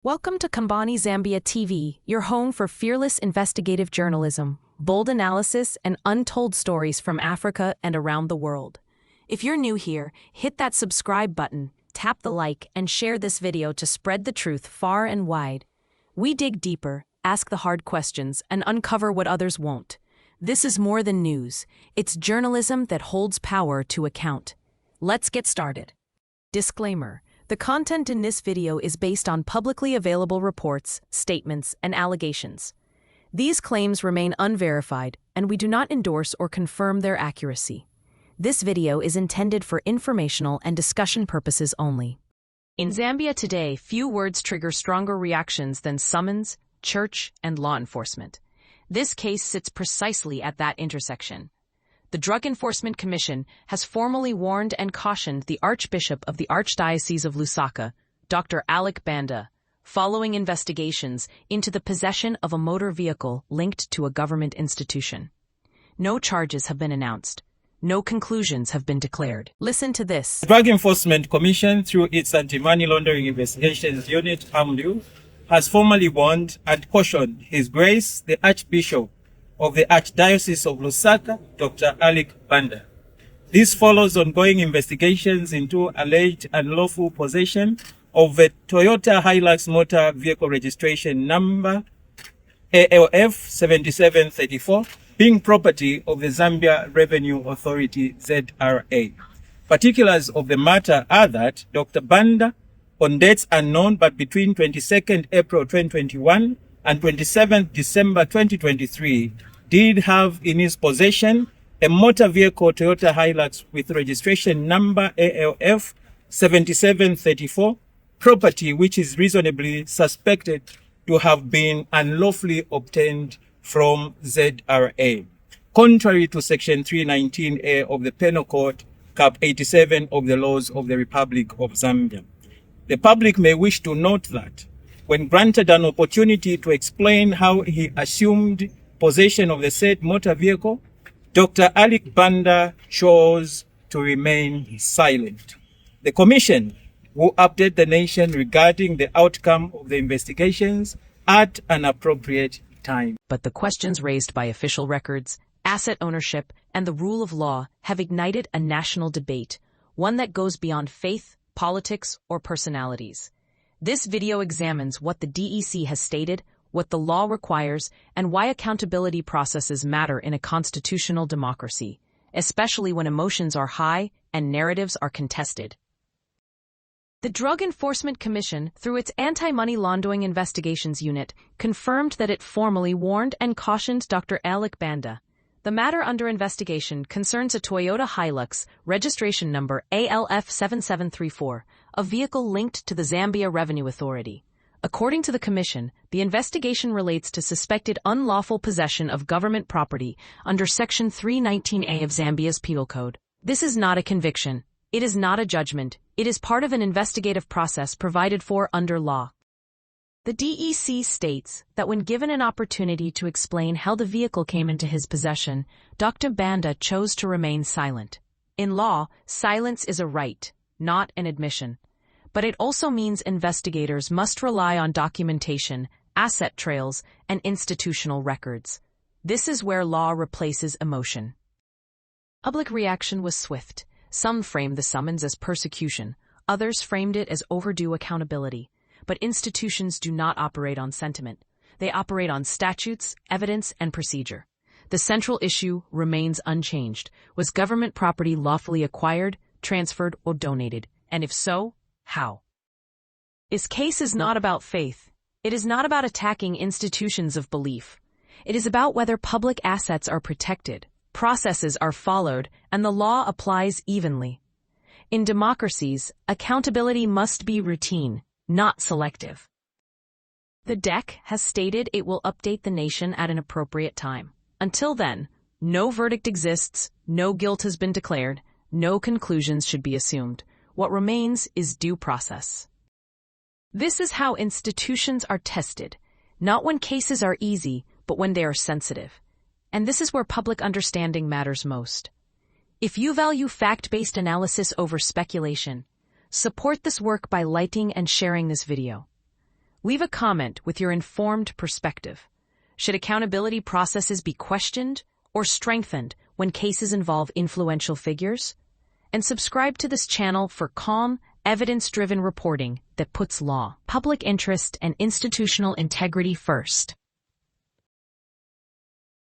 Welcome to Kambani Zambia TV, your home for fearless investigative journalism, bold analysis, and untold stories from Africa and around the world. If you're new here, hit that subscribe button, tap the like, and share this video to spread the truth far and wide. We dig deeper, ask the hard questions, and uncover what others won't. This is more than news. It's journalism that holds power to account. Let's get started. Disclaimer. The content in this video is based on publicly available reports, statements, and allegations. These claims remain unverified, and we do not endorse or confirm their accuracy. This video is intended for informational and discussion purposes only. In Zambia today, few words trigger stronger reactions than summons, church, and law enforcement. This case sits precisely at that intersection. The Drug Enforcement Commission has formally warned and cautioned the Archbishop of the Archdiocese of Lusaka, Dr. Alick Banda, following investigations into the possession of a motor vehicle linked to a government institution. No charges have been announced. No conclusions have been declared. Listen to this. The Drug Enforcement Commission, through its Anti-Money Laundering Investigations Unit, AMLU, has formally warned and cautioned His Grace, the Archbishop of the Archdiocese of Lusaka, Dr. Alick Banda. This follows ongoing investigations into alleged unlawful possession of a Toyota Hilux motor vehicle registration number ALF 7734 being property of the Zambia Revenue Authority ZRA. Particulars of the matter are that Dr. Banda, on dates unknown but between 22nd April 2021 and 27th December 2023, did have in his possession a motor vehicle Toyota Hilux with registration number ALF 7734, property which is reasonably suspected to have been unlawfully obtained from ZRA, contrary to Section 319A of the Penal Code, Cap 87 of the Laws of the Republic of Zambia. The public may wish to note that, when granted an opportunity to explain how he assumed possession of the said motor vehicle, Dr. Alick Banda chose to remain silent. The Commission will update the nation regarding the outcome of the investigations at an appropriate time. But the questions raised by official records, asset ownership, and the rule of law have ignited a national debate, one that goes beyond faith, politics, or personalities. This video examines what the DEC has stated, what the law requires, and why accountability processes matter in a constitutional democracy, especially when emotions are high and narratives are contested. The Drug Enforcement Commission, through its Anti-Money Laundering Investigations Unit, confirmed that it formally warned and cautioned Dr. Alick Banda. The matter under investigation concerns a Toyota Hilux, registration number ALF 7734, a vehicle linked to the Zambia Revenue Authority. According to the Commission, the investigation relates to suspected unlawful possession of government property under Section 319A of Zambia's Penal Code. This is not a conviction. It is not a judgment. It is part of an investigative process provided for under law. The DEC states that when given an opportunity to explain how the vehicle came into his possession, Dr. Banda chose to remain silent. In law, silence is a right, not an admission. But it also means investigators must rely on documentation, asset trails, and institutional records. This is where law replaces emotion. Public reaction was swift. Some framed the summons as persecution, others framed it as overdue accountability. But institutions do not operate on sentiment. They operate on statutes, evidence, and procedure. The central issue remains unchanged. Was government property lawfully acquired, transferred, or donated? And if so, how? This case is not about faith. It is not about attacking institutions of belief. It is about whether public assets are protected, processes are followed, and the law applies evenly. In democracies, accountability must be routine, not selective. The DEC has stated it will update the nation at an appropriate time. Until then, no verdict exists, no guilt has been declared, no conclusions should be assumed. What remains is due process. This is how institutions are tested, not when cases are easy, but when they are sensitive. And this is where public understanding matters most. If you value fact-based analysis over speculation, support this work by liking and sharing this video. Leave a comment with your informed perspective. Should accountability processes be questioned or strengthened when cases involve influential figures? And subscribe to this channel for calm, evidence-driven reporting that puts law, public interest, and institutional integrity first.